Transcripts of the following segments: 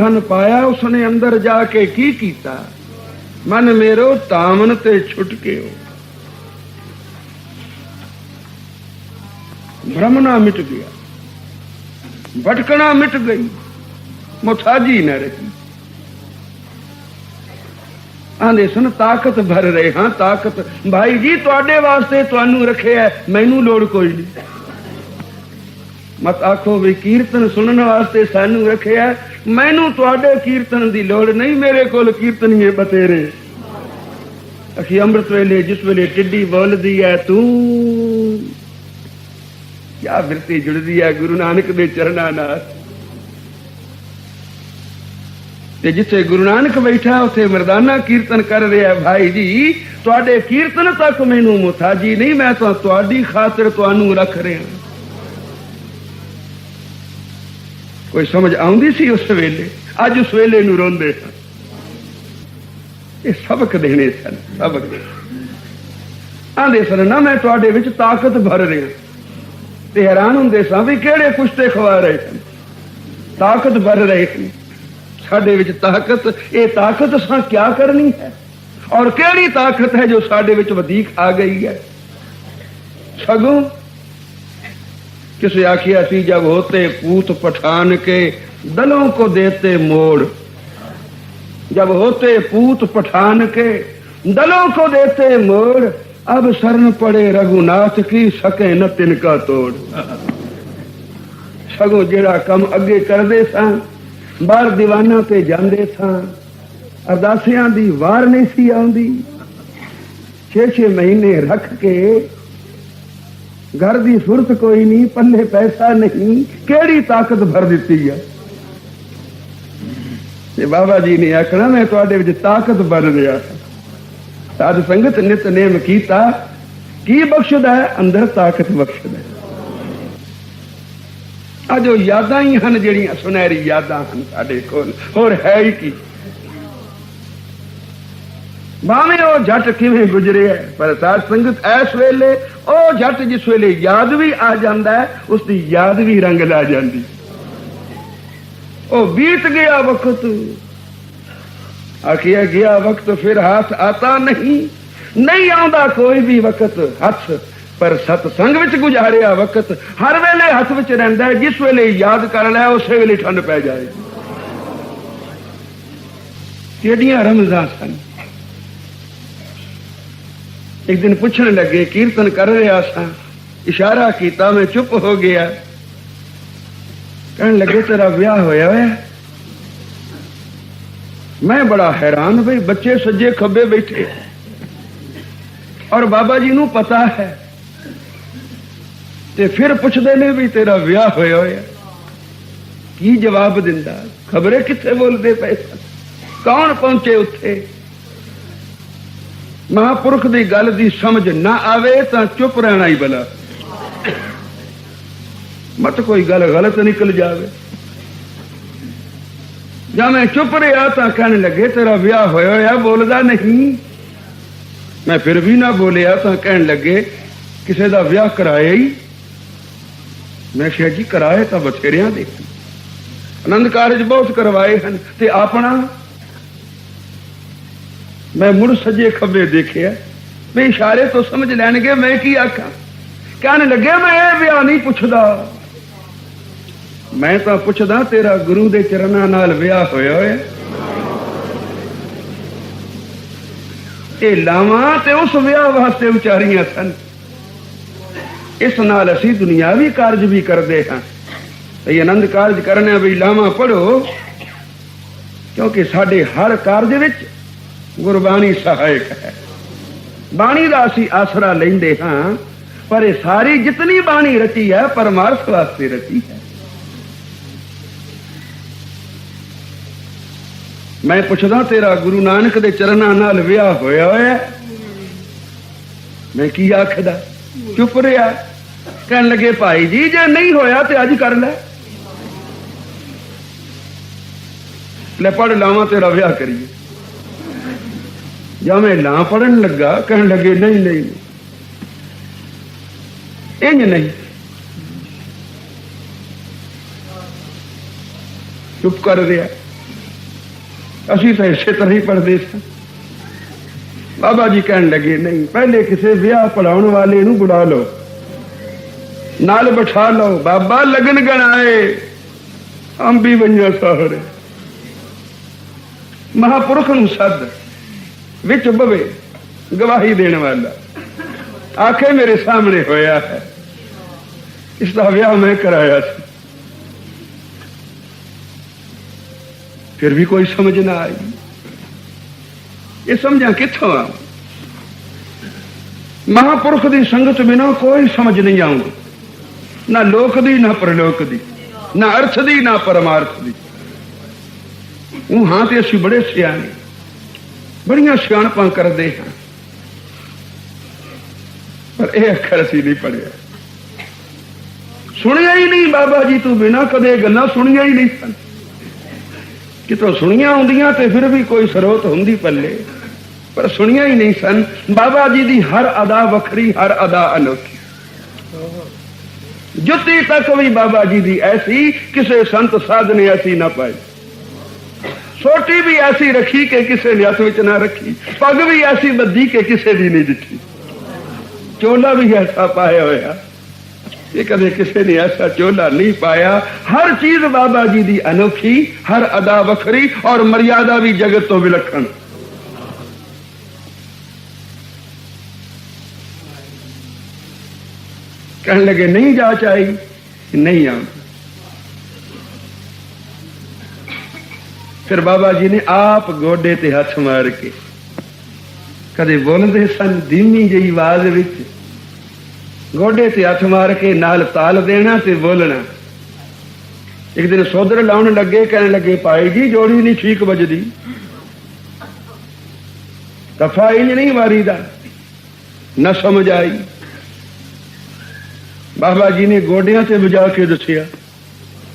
धन पाया उसने अंदर जाके की कीता, मन मेरो तामन ते छुटके हो। भ्रमना मिट गया, भटकना मिट गई, मुथाजी न रही। आंदे सन ताकत भर रहे। हाँ ताकत भाई जी तुहाडे वास्ते तुहानू रखे है, मैनू लोड़ कोई नहीं। मत आखो भी कीर्तन सुनने वास्ते सानू रखे है, मैनू तुहाडे कीर्तन दी लोड़ नहीं, मेरे कोल कीर्तनीए बतेरे। अखी अमृत वेले जिस वेले टिड्डी बोलदी है तू क्या बिरती जुड़दी है गुरु नानक दे चरना नाल। ते जिथे गुरु नानक बैठा उथे मर्दाना कीर्तन कर रहा है। भाई जी तुहाडे कीर्तन तक मैनू मुताजी नहीं, मैं तो तुहाडी खातिर तुहानू रख रहा। कोई समझ आउंदी सी उस वेले, अज उस वेले नू रोंदे सन। ये सबक देने सन, सबक दे आंदे सन ना मैं तुहाडे विच ताकत भर रहा। ते हैरान हुंदे सन भी किहड़े कुश्ते खवा रहे सन, ताकत भर रहे सन साडे विच ताकत। ये ताकत असां क्या करनी है और केड़ी ताकत है जो साडे विच वधीक आ गई है। सगों किसे आखिया सी जब होते पूत पठान के दलों को देते मोड़, जब होते पूत पठान के दलों को देते मोड़, अब शरण पड़े रघुनाथ की सके न तिनका तोड़। सगों जेड़ा कम अगे करदे सा, बाहर दीवाना ते जांदे सा, अरदासियां दी वार नहीं सी आउंदी। 6-6 महीने रख के घर दी सुरत कोई नहीं, पल्ले पैसा नहीं, केड़ी ताकत भर दी है। ते बाबा जी ने आखना मैं तुहाडे विच ताकत भर दिया। साध संगत नितनेम कीता की बख्शदा है, अंदर ताकत बख्शदा है। अज यादां ही हन जिहड़ियां सुनहरी यादां हन साडे कोल, होर है ही की। भावें वो जट किवें गुजरे है, पर साध संगत इस वेले ओ जट जिस वेले याद भी आ जाता है, उसकी याद भी रंग ला जाती। ओ बीत गया वक्त, आखिया गया वक्त फिर हाथ आता नहीं, नहीं आंदा कोई भी वक्त हथ, पर सतसंग विच गुजारिया वक्त हर वेले हथ विच रहिंदा है। जिस वेले याद कर लिया उस वेले ठंड पै जाए। केडियां रमज़ां सन। एक दिन पूछने लगे, कीर्तन कर रहा सा, इशारा किया, मैं चुप हो गया। कहने लगे तेरा ब्याह होया है? मैं बड़ा हैरान, भाई बच्चे सज्जे खब्बे बैठे और बाबा जी नू पता है, ते फिर पुछदे ने भी तेरा ब्याह होया है। की जवाब दिंदा? खबरे किथे बोलदे पे, कौन पहुंचे उत्थे। महापुरुष की गल की समझ ना आवे तो चुप रहना ही भला, मत कोई गल गलत निकल जावे। जब मैं चुप रहा तो कहने लगे तेरा ब्याह होया, बोलदा नहीं। मैं फिर भी ना बोलिया तो कहने लगे किसी का ब्याह कराया ही? मैं कहा जी कराए तो बथेरिया दे, आनंद कारज बहुत करवाए हैं, ते अपना मैं मुड़ सजे खब्बे देखे, मैं इशारे तो समझ लैणगे मैं की आखा। कहने लगे मैं ये ब्याह नहीं पुछदा, मैं तो पुछदा तेरा गुरु दे चरना नाल ब्याह होया है। ये लावां ते उस ब्याह वास्ते उचारियां सन। इस नाल असी दुनियावी कारज भी करते हाँ। ये आनंद कारज करने भी लावां पढ़ो, क्योंकि साडे हर कारज विच गुरबाणी सहायक है। बाणी का असी आसरा लेंदे हाँ, पर ये सारी जितनी बाणी रची है परमार्थ वास्ते रची है। मैं पुछदा तेरा गुरु नानक दे चरना नाल विआह होया है? मैं की आखदा? चुप रहा। कहने लगे भाई जी जे नहीं होया तो अज कर ले पढ़ लावा तेरा विआह करिए। जब मैं ला पढ़न लगा कहने लगे नहीं नहीं इंज नहीं। चुप कर रहा। असी तो इसे तरह ही पढ़ते स। बाबा जी कहने लगे नहीं, पहले किसी ब्याह पढ़ाने वाले नूं बुला लो, नाल बिठा लो, बाबा लगन गणाए अंबी बंजा साहरे, महापुरुष नूं सद, विच बवे गवाही देने वाला, आखे मेरे सामने होया है, इसका ब्याह मैं कराया था। फिर भी कोई समझ ना आई। ये समझा किथों आ? महापुरुष की संगत बिना कोई समझ नहीं आऊंगी, ना लोक दी ना परलोक दी, ना अर्थ दी ना परमार्थ दी। हाँ तो असि बड़े सियाने, बड़िया सियाणपां करते हैं, पर यह अखर असी नहीं पढ़िया, सुनिया ही नहीं। बाबा जी तू बिना कदे गल्लां सुनिया ही नहीं सन, कितों सुनिया होंदियां ते फिर भी कोई स्रोत होंदी पल्ले, पर सुनिया ही नहीं सन। बाबा जी दी हर अदा वखरी, हर अदा अनोखी, जुत्ती तक भी बाबा जी दी ऐसी किसे संत साध ने ऐसी ना पाई। सोटी भी ऐसी रखी के किसे ने हथ विच ना रखी, पग भी ऐसी बद्धी के किसे दी नहीं दिखी, चोला भी ऐसा पाया होया, ये कदे किसी ने ऐसा चोला नहीं पाया। हर चीज बाबा जी दी अनोखी, हर अदा वखरी, और मर्यादा भी जगत तो विलक्षण। कहने लगे नहीं जा चाहिए, नहीं आऊं। फिर बाबा जी ने आप गोडे ते हथ मार के कदे बोलते सन धीमी जी आवाज विच, गोडे ते हथ मार के नाल ताल देना ते बोलना। एक दिन सोदर लाउन लगे, कहने लगे भाई जी जोड़ी नहीं ठीक बजदी, कफा इंज नहीं मारी दा, न समझ आई। बाबा जी ने गोडियां से बजा के दसिया,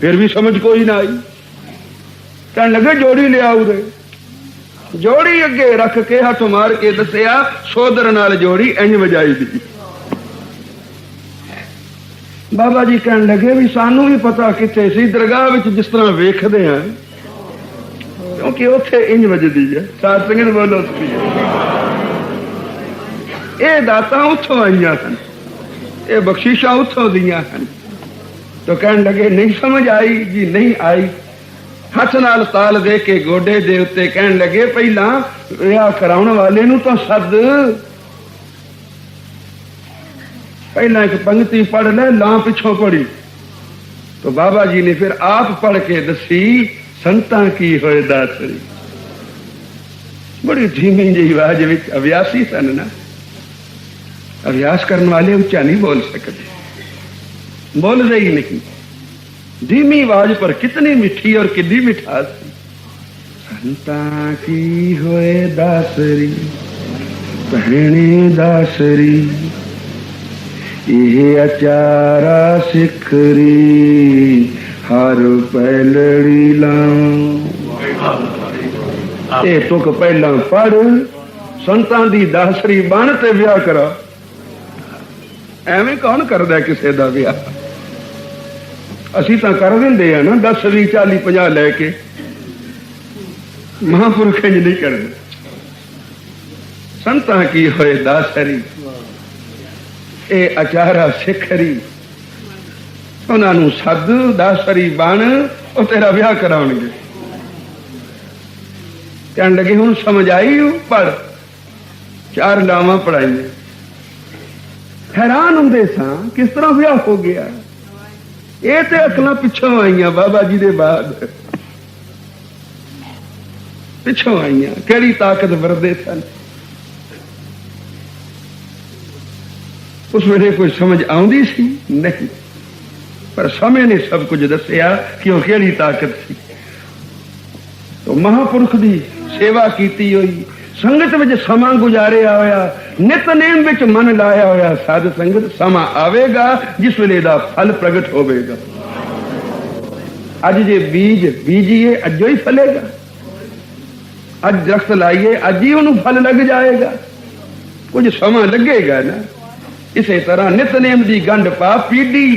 फिर भी समझ कोई ना आई। कहने लगे जोड़ी ले आओ रे, जोड़ी अगे रख के हथ मार के दसिया, सोदर नाल जोड़ी इंज बजाई दी। बाबा जी कहने लगे भी सानू भी पता किथे सी, दरगाह विच जिस तरह वेखदे हैं, क्योंकि उत्थे इंज वजदी है। साध संगत बोलो ये दाता उत्थों आईयां हन, ये बख्शिशा उत्थों दियां हन। तो कहने लगे नहीं समझ आई जी, नहीं आई। हथ नाल ताल दे के गोडे दे उत्ते कहने लगे पहला विआह कराउण वाले नूं तो सद, पहला एक पंक्ति पढ़ ले, लां पिछों पढ़ी। तो बाबा जी ने फिर आप पढ़ के दसी, संतां की होए दासरी। बड़ी धीमी जी आवाज विच, अभ्यासी सन ना, अभ्यास करने वाले ऊंचा नहीं बोल सकते, बोल रही नहीं। धीमी आवाज पर कितनी मीठी और कितनी मिठास थी। संतां की होए दासरी, भैणे दासरी, यह अचारा सिखरी, हर पहलड़ी लाऊं। ये तुक पहला पढ़, संतां दी दासरी बन ते ब्याह करा। एवें कौन करदा किसे दा ब्याह? असी तां कर दिंदे आ ना 10 20 40 50 लैके, महापुरुष इंज नहीं करदे। संतां की होए दासरी, ए अचारा सिखरी, उन्होंने सद दासरी बन, वो तेरा ब्याह कराउणगे। कहने लगे हुण समझ आई, पढ़। 4 लावां पढ़ाइए। हैरान होंदे सां किस तरह ब्याह हो गया। ये तो अकलां पिछों आईयां, बाबा जी दे बाद पिछों आईयां, केड़ी ताकत वरदे सन। उस वेले कोई समझ आउंदी सी नहीं, पर समय ने सब कुछ दसिया कि वह केड़ी ताकत सी। तो महापुरुष की सेवा कीती हुई, संगत विच समा गुजारिया होया, नितनेम विच मन लाया होया साध संगत, समा आवेगा जिस वेले दा फल प्रगट होवेगा। अज जे बीज बीजिए अजो ही फलेगा, अज दरख्त लाइए अज ही उन्होंने फल लग जाएगा, कुछ समा लगेगा ना। इसे तरह नितनेम दी गंढ पा पीडी,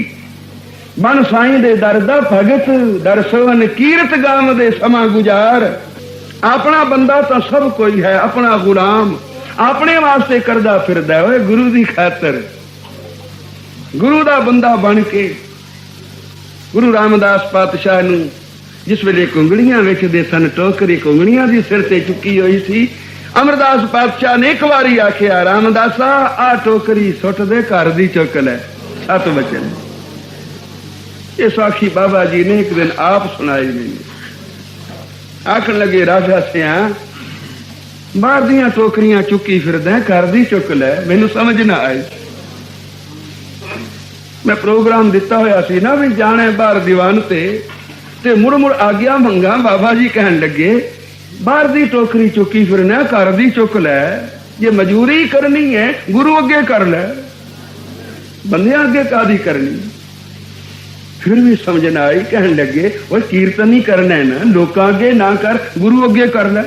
मन साईं दे दर दा भगत, दर सोहन कीरत गाम दे समा गुजार। अपना बंदा तो सब कोई है, अपना गुलाम अपने वास्ते करदा फिरदा है। गुरु की खातर गुरु का बंदा बन के गुरु रामदास पातशाह नूं जिस वेले कुंगड़ियां वेचदे सन, टोकरी कुंगड़ियां दी सिर ते चुकी हुई सी। अमरदास पातशाह ने एक बारी आखिया, रामदासा आ टोकरी सुट दे, घर दी चुक लै। 7 वचन ये साखी बाबा जी ने एक दिन आप सुनाई मैंने। आखन लगे, राजा सिया बाहर दियां टोकरियां चुकी फिरदा, घर दी चुक लै। मैनू समझ ना आई। मैं प्रोग्राम दिता होया सी ना भी जाने बाहर दीवान ते मुड़ मुड़ आग्या मंगा। बाबा जी कहन लगे, बाहर दी टोकरी चुकी फिरना, घर दी चुक लै। जे मजूरी करनी है गुरु अगे कर लै, बंदियां अगे कादी करनी। फिर भी समझ ना आई। कहन लगे, वो कीर्तन ही करना है ना, लोकां अगे ना कर, गुरु अगे कर लै।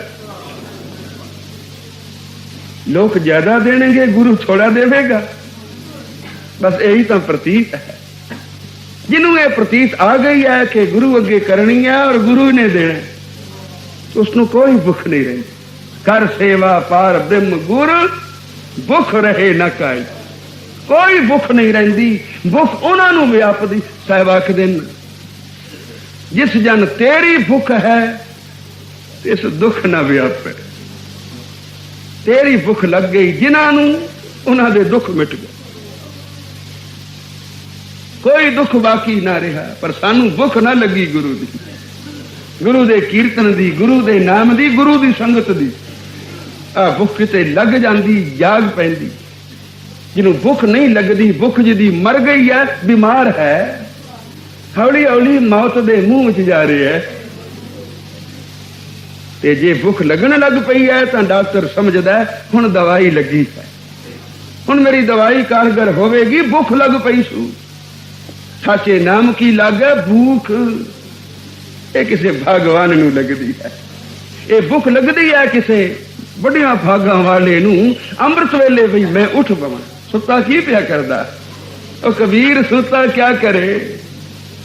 लोग ज्यादा देंगे, गुरु थोड़ा देगा। बस यही तो प्रतीत है। जिन्हों ये प्रतीत आ गई है कि गुरु अगे करनी है और गुरु ने देना, तो उसको कोई भुख नहीं रही। कर सेवा पार ब्रह्म गुर, भुख रहे न काई। कोई भुख नहीं रही। भुख उन्होंने व्यापदी। साहिब आख दिन, जिस जन तेरी भुख है इस दुख न व्यापे। तेरी भुख लग गई जिन्होंने, उन्होंने दुख मिट गए, कोई दुख बाकी ना रहा। पर सानू भुख ना लगी गुरु दी, गुरु दे कीर्तन दी, गुरु दे नाम दी, गुरु दी संगत दी। आ भुख किते लग जाती, जाग पैंदी। जिन्हों भुख नहीं लगती, भुख जिदी मर गई है, बीमार है, हौली हौली मौत दे मुंह में जा रही है। ते जे भुख लगन लग पई है तो डॉक्टर समझदा है हुण दवाई लगी है, हुण मेरी दवाई कारगर होवेगी। भुख लग पई सू। साचे नाम की लागे भूख, ये किसी भगवान नूं लगदी है। ये भुख लगदी है किसी बड़िया भागा वाले नूं। अमृत वेले भी मैं उठ पवां, सुता की पिया करदा। ओ कबीर सुता क्या करे,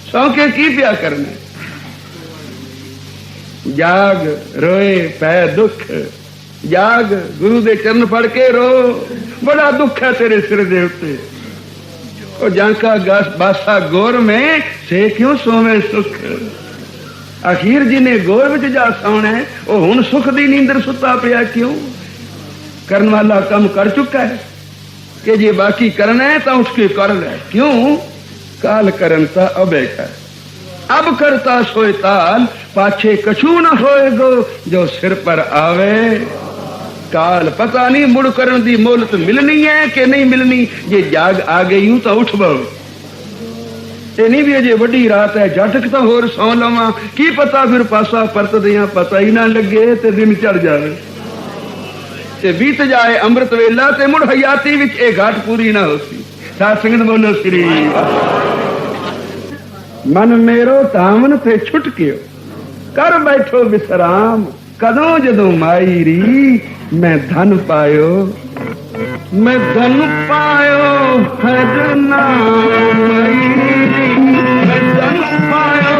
सौके की पिया करने। जाग रोए पै दुख, जाग गुरु दे चरण फड़ के रो। बड़ा दुख है तेरे सिर दे उत्ते। ओ जांका बासा गोर में से क्यों सोवे सुख। आखिर जिन्हें गोर विच जा सौना है, वो हुण सुख दी नींदर सुता पिया क्यों। करन वाला काम कर चुका है कि जे बाकी करना है तो उठ के कर ले। क्यों, काल करनता अबे कर, अब करता सोए ताल, पाछे कछू न होएगो जो सिर पर आवे काल। पता नहीं मुड़ करन दी मोहलत मिलनी है कि नहीं मिलनी। जे जाग आ गई हूं तो उठ बो। ये नहीं भी अजे वड्डी रात है, झटक तो होर सौ लवां, की पता फिर पासा परत दियां पता ही ना लगे ते दिन चढ़ जावे ते बीत जाए अमृत वेला ते मुड़ हयाती विच ए घाट पूरी ना होती। साध संगत बोलो श्री। मन मेरो तावन ते छुटकियो, कर बैठो विश्राम। कदों जदों माई री मैं धन पायो, मैं धन पायो हर नाम। मैं धन पायो